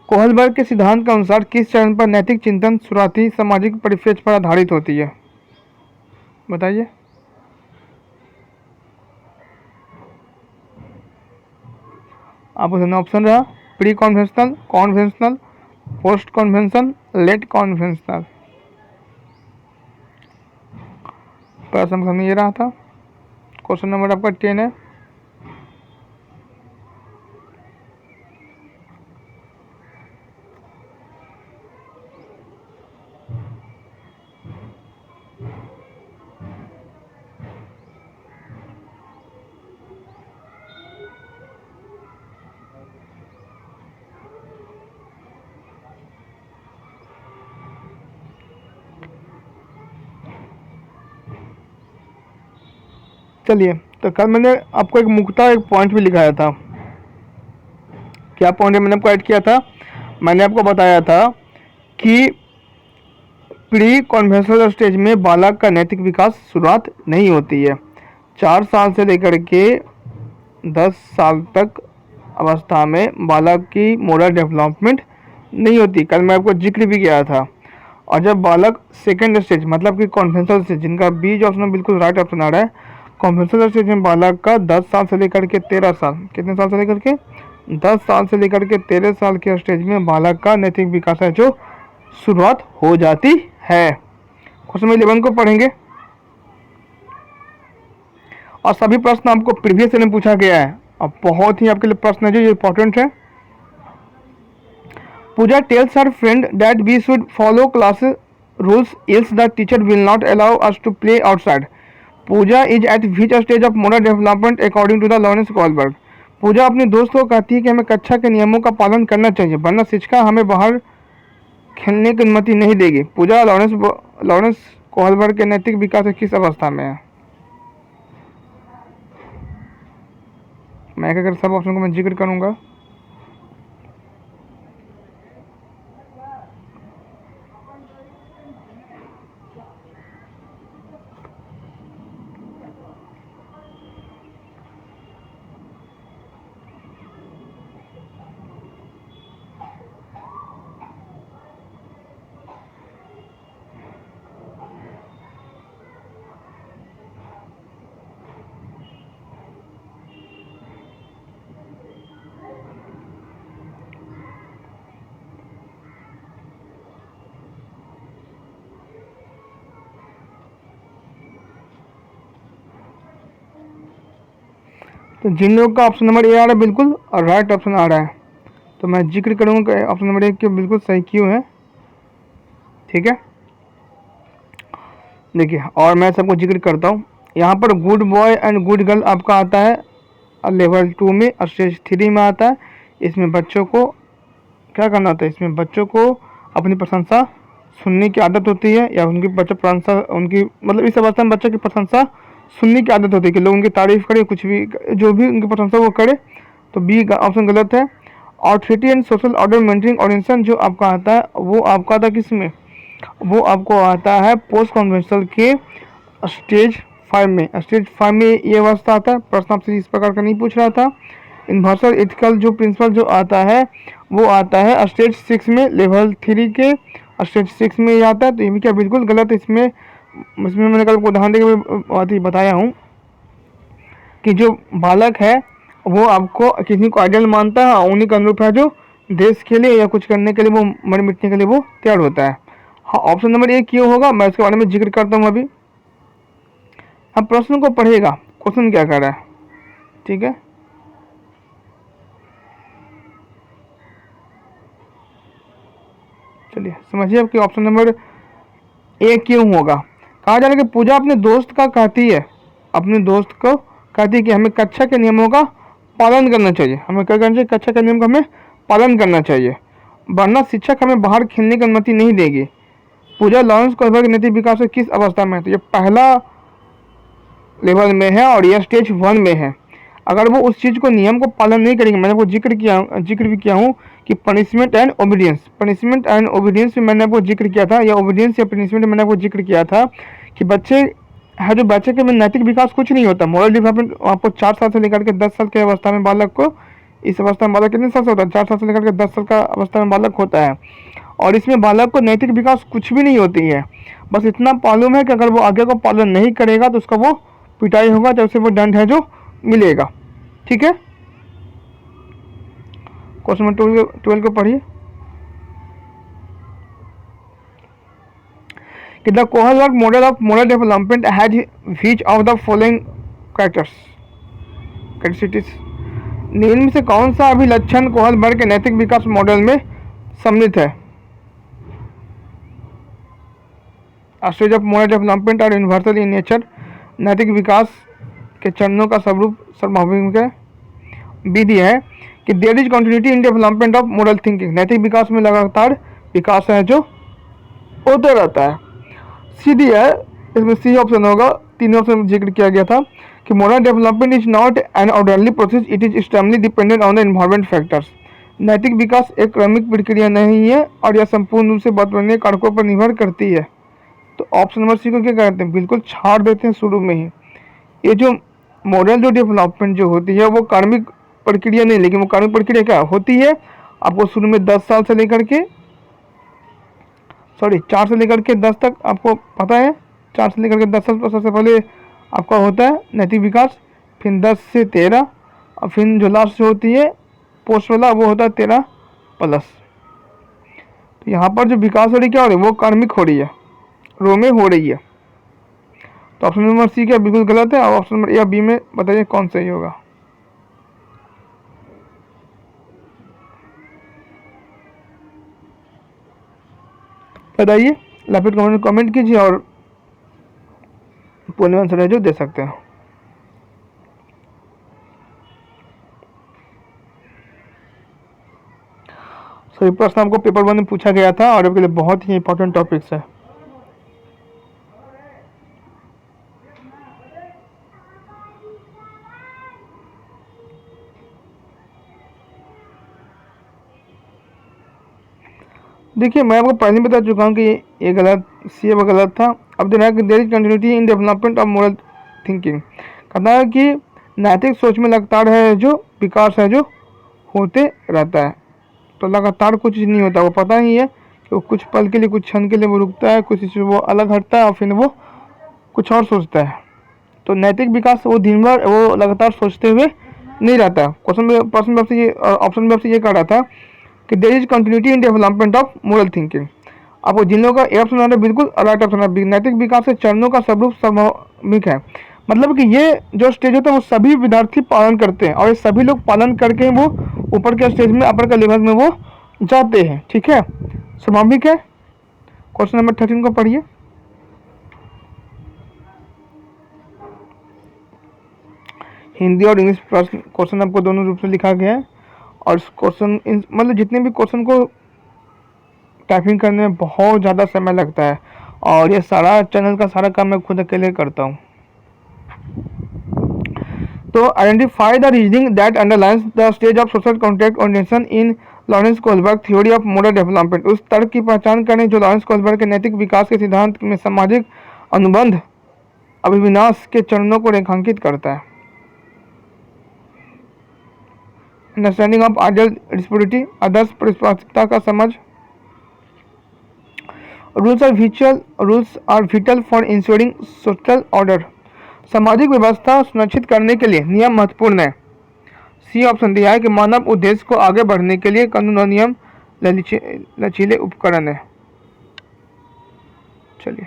कोहलबर्ग के सिद्धांत के अनुसार किस चरण पर नैतिक चिंतन शुरुआती सामाजिक परिप्रेक्ष्य पर आधारित होती है? बताइए। आपको सामने ऑप्शन रहा pre conventional, conventional, post convention, late conventional. प्रश्न सामने ये रहा था। क्वेश्चन नंबर आपका 10 है। चलिए, तो कल मैंने आपको एक मुख्यतः एक पॉइंट भी लिखाया था। क्या पॉइंट मैंने आपको ऐड किया था? मैंने आपको बताया था कि प्री कॉन्वेंशनल स्टेज में बालक का नैतिक विकास शुरुआत नहीं होती है। 4 साल से लेकर के 10 साल तक अवस्था में बालक की मोरल डेवलपमेंट नहीं होती। कल मैं आपको जिक्र भी किया था। और जब बालक सेकेंड स्टेज मतलब कि कॉन्वेंशनल स्टेज, जिनका बीच ऑप्शन बिल्कुल राइट ऑप्शन आ रहा है, कॉन्वेंशनल स्टेज में बालक का 10 साल से लेकर के 13 साल, कितने साल से लेकर के 10 साल से लेकर के 13 साल के स्टेज में बालक का नैतिक विकास है जो शुरुआत हो जाती है। क्वेश्चन 11 को पढ़ेंगे और सभी प्रश्न आपको प्रीवियस में पूछा गया है। अब बहुत ही आपके लिए प्रश्न है जो इंपॉर्टेंट है। Pooja tells her friend that we should follow class rules else the teacher will not allow us to play outside. Pooja is at which stage of moral development according to the Lawrence Kohlberg. Pooja अपने दोस्त को कहती है कि हमें कक्षा के नियमों का पालन करना चाहिए वरना शिक्षिका हमें बाहर खेलने की अनुमति नहीं देगी। पूजा लॉरेंस कोहलबर्ग के नैतिक विकास किस अवस्था में है? मैं अगर सब ऑप्शन को मैं जिक्र करूंगा। तो जिन लोगों का ऑप्शन नंबर ए आ रहा है बिल्कुल और राइट ऑप्शन आ रहा है, तो मैं जिक्र करूँगा कि ऑप्शन नंबर 1 के बिल्कुल सही क्यों है। ठीक है, देखिए और मैं सबको जिक्र करता हूँ। यहाँ पर good boy and good girl आपका आता है लेवल 2 में, स्टेज 3 में आता है। इसमें बच्चों को क्या करना होता है? इसमें बच्चों को अपनी प्रशंसा सुनने की आदत होती है या उनकी प्रशंसा उनकी मतलब इस अवस्था में बच्चों की प्रशंसा सुनने की आदत होती है कि लोग उनकी तारीफ करे, कुछ भी जो भी उनकी प्रशंसा वो करे। तो बी ऑप्शन गलत है। Authority and social order maintaining organization जो आपका आता है वो आपका आता है किस में? वो आपको आता है पोस्ट कॉन्वेंशनल के स्टेज 5 में। स्टेज 5 में ये अवस्था आता है। प्रश्न आपसे इस प्रकार का नहीं पूछ रहा था। यूनिवर्सल एथिकल जो प्रिंसिपल जो आता है वो आता है स्टेज 6 में, लेवल 3 के स्टेज 6 में ये आता है। तो ये क्या बिल्कुल गलत है। इसमें मैंने कल उदाहरण देकर बताया हूँ कि जो बालक है वो आपको किसी को आइडियल मानता है, उन्हीं का अनुरूप है जो देश के लिए या कुछ करने के लिए वो मर मिटने के लिए वो तैयार होता है। हाँ, ऑप्शन नंबर 1 क्यों होगा मैं इसके बारे में जिक्र करता हूँ अभी। अब प्रश्न को पढ़ेगा, क्वेश्चन क्या कर रहा है। ठीक है, चलिए समझिए आपकी ऑप्शन नंबर 1 क्यों होगा। कहा जा रहा है कि पूजा अपने दोस्त का कहती है, अपने दोस्त को कहती है कि हमें कक्षा के नियमों का पालन करना चाहिए। हमें क्या करना चाहिए? कक्षा के नियम का हमें पालन करना चाहिए वरना शिक्षक हमें बाहर खेलने की अनुमति नहीं देगी। पूजा लॉरेंस कोहलबर्ग नैतिक विकास की किस अवस्था में है? तो ये पहला लेवल में है और यह स्टेज 1 में है। अगर वो उस चीज़ को नियम को पालन नहीं करेंगे, मैंने आपको जिक्र भी किया हूँ कि पनिशमेंट एंड ओबीडियंस में मैंने आपको जिक्र किया था, या ओबीडियंस या पनिशमेंट मैंने आपको जिक्र किया था कि बच्चे है जो बच्चे के में नैतिक विकास कुछ नहीं होता। मॉरल डेवलपमेंट आपको 4 साल से लेकर के 10 साल की अवस्था में बालक को, इस अवस्था में बालक कितने साल से होता है? 4 साल से लेकर के 10 साल का अवस्था में बालक होता है और इसमें बालक को नैतिक विकास कुछ भी नहीं होती है। बस इतना मालूम है कि अगर वो आगे को पालन नहीं करेगा तो उसका वो पिटाई होगा, तो उसे वो दंड है जो मिलेगा। ठीक है, क्वेश्चन नंबर 12 को पढ़िए कि the Kohlberg model of moral development has which of the following characteristics, निम्न में से कौन सा अभिलक्षण कोहलबर्ग के नैतिक विकास मॉडल में सम्मिलित है? स्टेज ऑफ मोरल डेवलपमेंट और यूनिवर्सल इन नेचर, नैतिक विकास के चरणों का स्वरूप सर्वभौमिक है। बी दिया है कि there is continuity in development of moral thinking, नैतिक विकास में लगातार विकास है जो होता रहता है। सी दिया है, इसमें सी ऑप्शन होगा, तीनों ऑप्शन जिक्र किया गया था कि moral development is not an orderly process, it is extremely dependent on the environment factors, नैतिक विकास एक क्रमिक प्रक्रिया नहीं है और यह संपूर्ण रूप से वातावरणीय कारकों पर निर्भर करती है। तो ऑप्शन नंबर सी को क्या करते हैं, बिल्कुल छाड़ देते हैं शुरू में ही। ये जो मोरल जो डेवलपमेंट जो होती है वो कार्मिक प्रक्रिया नहीं, लेकिन वो कार्मिक प्रक्रिया क्या होती है, आपको शुरू में 10 साल से लेकर के 4 से लेकर के 10 तक आपको पता है, 4 से लेकर के 10 साल सबसे पहले आपका होता है नैतिक विकास, फिर 10 से 13 और फिर जो लास्ट होती है पोस्ट वाला वो होता है 13+। तो यहाँ पर जो विकास हो रही क्या हो रही है, वो कार्मिक हो रही है, रो में हो रही है। तो ऑप्शन नंबर सी क्या बिल्कुल गलत है, और ऑप्शन नंबर ए या बी में बताइए कौन सही होगा। बताइए, लाइव कमेंट कीजिए और पूर्ण आंसर है जो दे सकते हैं। सही प्रश्न आपको पेपर 1 में पूछा गया था और आपके लिए बहुत ही इंपॉर्टेंट टॉपिक्स है। देखिए, मैं आपको पहले बता चुका हूँ कि ये गलत, सी वो गलत था। अब देखना है कि there is continuity in development of moral thinking, कहता है कि नैतिक सोच में लगातार है जो विकास है जो होते रहता है। तो लगातार कुछ नहीं होता, वो पता ही है कि वो कुछ पल के लिए, कुछ क्षण के लिए वो रुकता है, कुछ चीज़ वो अलग हटता है और फिर वो कुछ और सोचता है। तो नैतिक विकास वो दिन भर वो लगातार सोचते हुए नहीं रहता। प्रश्न आपसे ये, ऑप्शन में आपसे ये कह रहा था कि there is continuity in development of moral thinking. आपको जिन लोगों का ए ऑप्शन है बिल्कुल राइट ऑप्शन है, नैतिक विकास के चरणों का स्वरूप सामूहिक है। मतलब कि ये जो स्टेज होता है वो सभी विद्यार्थी पालन करते हैं और ये सभी लोग पालन करके वो ऊपर के स्टेज में, अपर के लेवल में वो जाते हैं। ठीक है, स्वाभाविक है। क्वेश्चन नंबर 13 को पढ़िए। हिंदी और इंग्लिश क्वेश्चन आपको दोनों रूप से लिखा गया है और क्वेश्चन मतलब जितने भी क्वेश्चन को टाइपिंग करने में बहुत ज़्यादा समय लगता है और ये सारा चैनल का सारा काम मैं खुद अकेले करता हूँ। तो identify the reasoning that underlines the stage of social contract organization in Lawrence Kohlberg theory of moral development. उस तर्क की पहचान करें जो लॉरेंस कोहलबर्ग के नैतिक विकास के सिद्धांत में सामाजिक अनुबंध अभिविन्यास के चरणों को रेखांकित करता है। अंडरस्टैंडिंग ऑफ आइडियल रिस्पोर्टिटी, आदर्श परिस्पर्शिता का समझ। Rules are vital for insuring social order, सामाजिक व्यवस्था सुनिश्चित करने के लिए नियम महत्वपूर्ण है। सी ऑप्शन दिया है कि मानव उद्देश्य को आगे बढ़ने के लिए कानून और नियम लचीले उपकरण है। चलिए,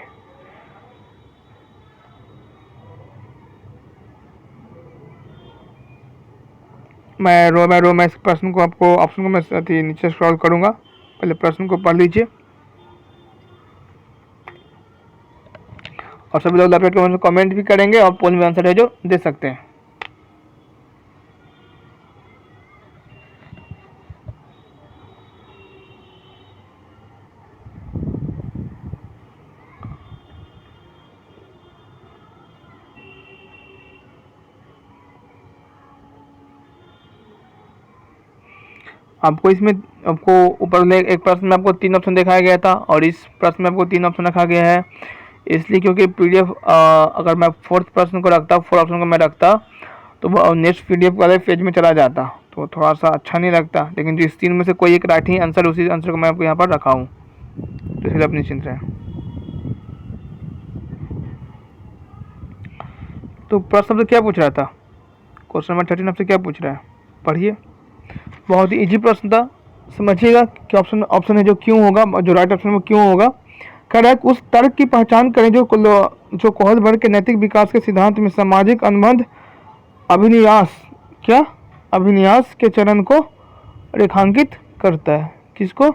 मैं इस प्रश्न को आपको ऑप्शन को मैं नीचे स्क्रॉल करूंगा, पहले प्रश्न को पढ़ लीजिए और सभी लोग लाइव कमेंट भी करेंगे और पोल में आंसर है जो दे सकते हैं। आपको इसमें आपको ऊपर एक प्रश्न में आपको 3 ऑप्शन दिखाया गया था और इस प्रश्न में आपको 3 ऑप्शन रखा गया है, इसलिए क्योंकि पीडीएफ अगर मैं 4th प्रश्न को रखता, 4 ऑप्शन को मैं रखता तो वो नेक्स्ट पीडीएफ वाले पेज में चला जाता, तो थोड़ा सा अच्छा नहीं लगता। लेकिन जो इस 3 में से कोई एक राइट ही आंसर, उसी आंसर को मैं आपको यहाँ पर रखा हूँ, तो इसलिए आप निश्चिंत रहें। तो प्रश्न आपसे क्या पूछ रहा था, क्वेश्चन नंबर 13 आपसे क्या पूछ रहा है, पढ़िए। बहुत ही इजी प्रश्न था, समझिएगा कि ऑप्शन है जो क्यों होगा, जो राइट ऑप्शन में क्यों होगा। कह रहा है उस तर्क की पहचान करें जो कोहलबर्ग के नैतिक विकास के सिद्धांत में सामाजिक अनुबंध अभिनियास क्या अभिनियास के चरण को रेखांकित करता है। किसको?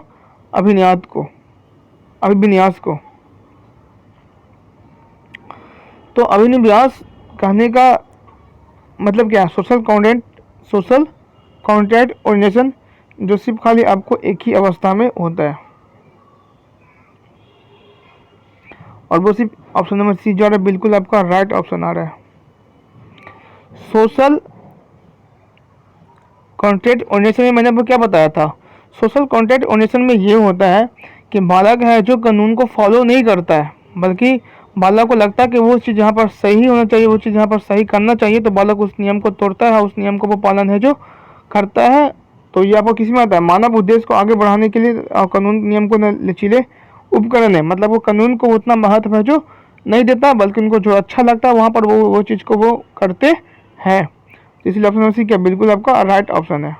अभिनियास को। तो अभिनियास कहने का मतलब क्या है? सोशल कॉन्ट्रैक्ट ओरिएंटेशन, जो सिर्फ खाली आपको एक ही अवस्था में होता है, और वो सिर्फ ऑप्शन नंबर सी जो आ रहा है बिल्कुल आपका राइट ऑप्शन आ रहा है। सोशल कॉन्ट्रैक्ट ओरिएंटेशन में मैंने आपको क्या बताया था? सोशल कॉन्ट्रैक्ट ओरिएंटेशन में ये होता है कि बालक है जो कानून को फॉलो नहीं करता है, बल्कि बालक को लगता है कि वो चीज़ जहाँ पर सही होना चाहिए, वो चीज़ जहाँ पर सही करना चाहिए, तो बालक उस नियम को तोड़ता है, उस नियम को वो पालन है जो करता है। तो ये आपको किस में आता है? मानव उद्देश्य को आगे बढ़ाने के लिए कानून नियम को लचीले उपकरण है। मतलब वो कानून को उतना महत्व है जो नहीं देता, बल्कि उनको जो अच्छा लगता है वहाँ पर वो चीज़ को वो करते हैं। इसलिए ऑप्शन सी क्या बिल्कुल आपका राइट ऑप्शन है।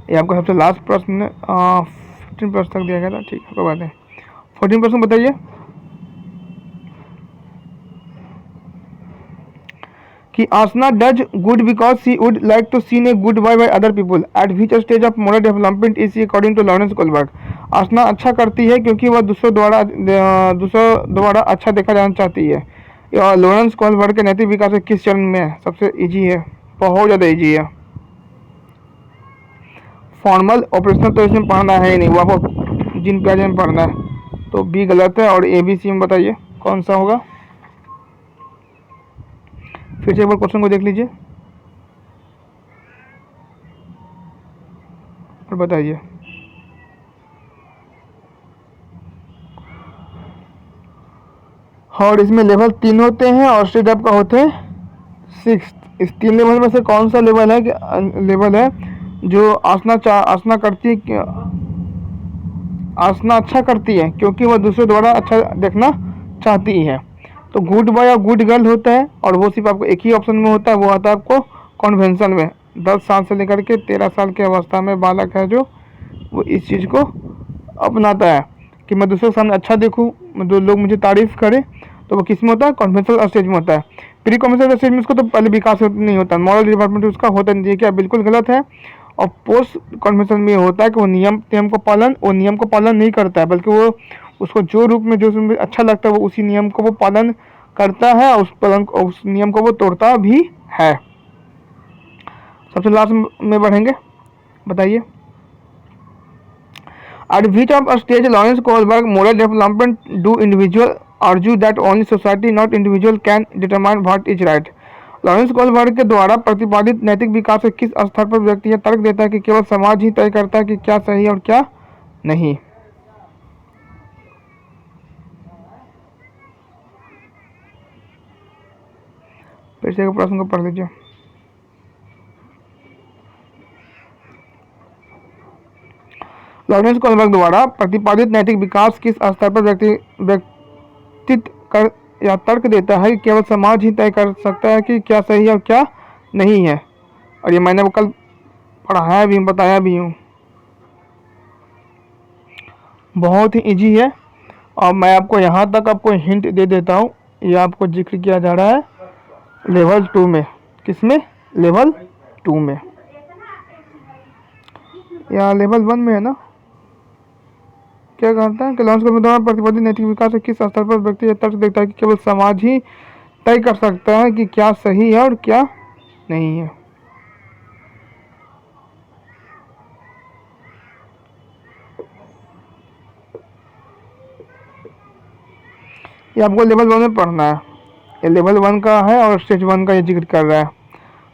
ये आपका सबसे लास्ट प्रश्न 15 प्रश्न तक दिया गया था, ठीक है, कोई बात नहीं। 14 प्रश्न बताइए कि Asna does good because she would like to seen a good by other people at which stage of moral development is she according to Lawrence Kohlberg. Asna अच्छा करती है क्योंकि वह दूसरों द्वारा अच्छा देखा जाना चाहती है। और लॉरेंस कोहलबर्ग के नैतिक विकास के किस चरण में है? सबसे इजी है, बहुत ज़्यादा इजी है। फॉर्मल ऑपरेशनल तो इसमें पढ़ना है ही नहीं, वो आपको जिन प्याजे में पढ़ना है। तो बी गलत है, और ए बी सी में बताइए कौन सा होगा। फिर से एक बार क्वेश्चन को देख लीजिए और बताइए। और इसमें लेवल 3 होते हैं और स्टेज आपका होते हैं 6। इस 3 लेवल में से कौन सा लेवल है जो आसना अच्छा करती है क्योंकि वह दूसरे द्वारा अच्छा देखना चाहती है। तो गुड बॉय और गुड गर्ल होता है, और वो सिर्फ आपको एक ही ऑप्शन में होता है, वो आता है आपको कॉन्वेंशन में। 10 साल से लेकर के 13 साल की अवस्था में बालक है जो वो इस चीज़ को अपनाता है कि मैं दूसरे के सामने अच्छा देखूँ, लोग मुझे तारीफ करें। तो वो किस में होता है? कॉन्वेंशनल स्टेज में होता है। प्री कॉन्वेंशनल स्टेज में उसको तो पहले विकास नहीं होता, मॉरल डेवलपमेंट उसका होता नहीं है। क्या बिल्कुल गलत है। और पोस्ट कॉन्वेंशन में होता है कि वो नियम को पालन नहीं करता है, बल्कि वो उसको जो रूप में जो अच्छा लगता है वो उसी नियम को वो पालन करता है, और उस नियम को वो तोड़ता भी है। सबसे लास्ट में बढ़ेंगे, बताइए। At which of a stage Lawrence Kohlberg moral development do individual argue that only society not individual can determine what is right? Lawrence Kohlberg के द्वारा प्रतिपादित नैतिक विकास के किस स्तर पर व्यक्ति यह तर्क देता है कि केवल समाज ही तय करता है कि क्या सही और क्या नहीं? फिर से प्रश्न को पढ़ लीजिए। लॉरेंस कोहलबर्ग द्वारा प्रतिपादित नैतिक विकास किस स्तर पर व्यक्तित्व कर या तर्क देता है कि केवल समाज ही तय कर सकता है कि क्या सही है और क्या नहीं है? और ये मैंने वो कल पढ़ाया भी, बताया भी हूँ। बहुत ही इजी है, और मैं आपको यहाँ तक आपको हिंट दे देता हूँ। ये आपको जिक्र किया जा रहा है लेवल 2 में। किसमें? लेवल 2 में, या लेवल 1 में है ना? क्या कहता है कि लॉरेंस कोहलबर्ग द्वारा प्रतिपादित नैतिक विकास के किस स्तर पर व्यक्ति यह तर्क देता है कि केवल समाज ही तय कर सकता है कि क्या सही है और क्या नहीं है? ये आपको लेवल 1 में पढ़ना है। ये लेवल 1 का है और स्टेज 1 का ये जिक्र कर रहा है।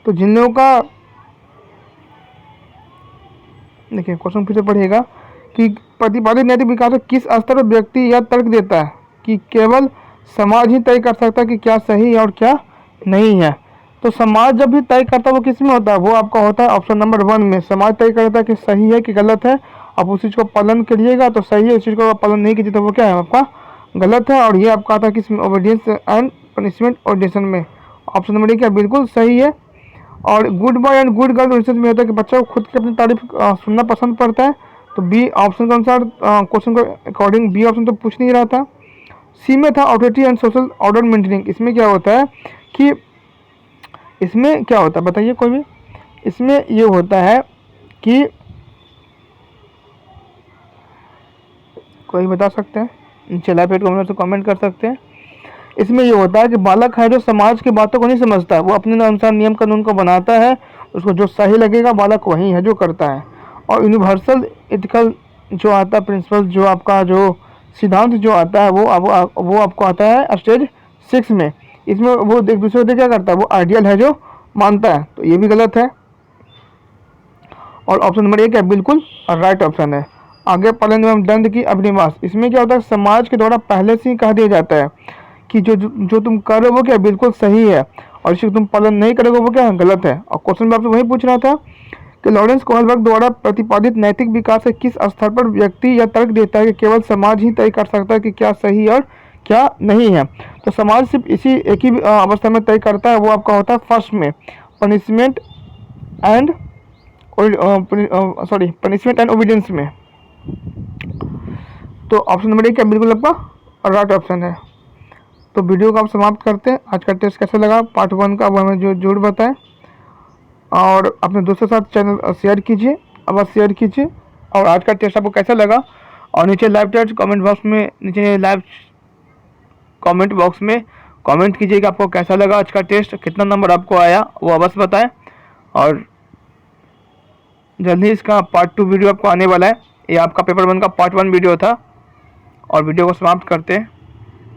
तो जिन लोगों का, देखिए क्वेश्चन फिर से पढ़िएगा कि प्रतिपादित नैतिक विकास किस स्तर पर व्यक्ति यह तर्क देता है कि केवल समाज ही तय कर सकता है कि क्या सही है और क्या नहीं है? तो समाज जब भी तय करता है वो किस में होता है? वो आपका होता है ऑप्शन नंबर 1 में। समाज तय करता है कि सही है कि गलत है, आप उस चीज़ को पालन करिएगा तो सही है, उस चीज़ को पालन नहीं कीजिए तो वो क्या है? आपका गलत है। और ये आपका आता है किस ओबीडियंस एंड पनिशमेंट ऑडिशन में। ऑप्शन नंबर ए क्या बिल्कुल सही है। और good boy and good girl research में होता है कि बच्चा को खुद की अपनी तारीफ सुनना पसंद पड़ता है। तो बी ऑप्शन के अनुसार क्वेश्चन को अकॉर्डिंग बी ऑप्शन तो पूछ नहीं रहा था। सी में था authority and social order maintaining. इसमें क्या होता है कि इसमें क्या होता है बताइए कोई भी। इसमें ये होता है कि कोई बता सकते हैं, नीचे लाइव पेट कमेंट से कमेंट कर सकते हैं। इसमें ये होता है कि बालक है जो समाज की बातों को नहीं समझता, वो अपने अनुसार नियम कानून को बनाता है, उसको जो सही लगेगा बालक वही है जो करता है। और यूनिवर्सल एथिकल जो आता है प्रिंसिपल, जो आपका जो सिद्धांत जो आता है वो आपको आता है स्टेज 6 में। इसमें वो एक दूसरे को क्या करता है, वो आइडियल है जो मानता है। तो ये भी गलत है। और ऑप्शन नंबर एक है बिल्कुल राइट ऑप्शन है। आगे पालन एवं दंड की अभिनिवास। इसमें क्या होता है, समाज के द्वारा पहले से ही कह दिया जाता है कि जो तुम कर रहे हो वो क्या बिल्कुल सही है, और इसे तुम पालन नहीं करोगे वो क्या गलत है। और क्वेश्चन में आपसे वही पूछ रहा था कि लॉरेंस कोहलबर्ग द्वारा प्रतिपादित नैतिक विकास के किस स्तर पर व्यक्ति यह तर्क देता है कि केवल समाज ही तय कर सकता है कि क्या सही और क्या नहीं है। तो समाज सिर्फ इसी एक ही अवस्था में तय करता है, वो आपका होता है फर्स्ट में punishment and punishment and obedience में। तो ऑप्शन नंबर एक क्या बिल्कुल आपका राइट ऑप्शन है। तो वीडियो को आप समाप्त करते हैं। आज का टेस्ट कैसा लगा पार्ट 1 का वो हमें जो जरूर बताएं, और अपने दोस्तों के साथ चैनल शेयर कीजिए, अवश्य शेयर कीजिए। और आज का टेस्ट आपको कैसा लगा, और नीचे लाइव टेस्ट कमेंट बॉक्स में, नीचे लाइव कमेंट बॉक्स में कमेंट कीजिए कि आपको कैसा लगा आज का टेस्ट, कितना नंबर आपको आया वो अवश्य बताएं। और जल्दी इसका पार्ट 2 वीडियो आपको आने वाला है। ये आपका पेपर 1 का पार्ट 1 वीडियो था, और वीडियो को समाप्त करते हैं।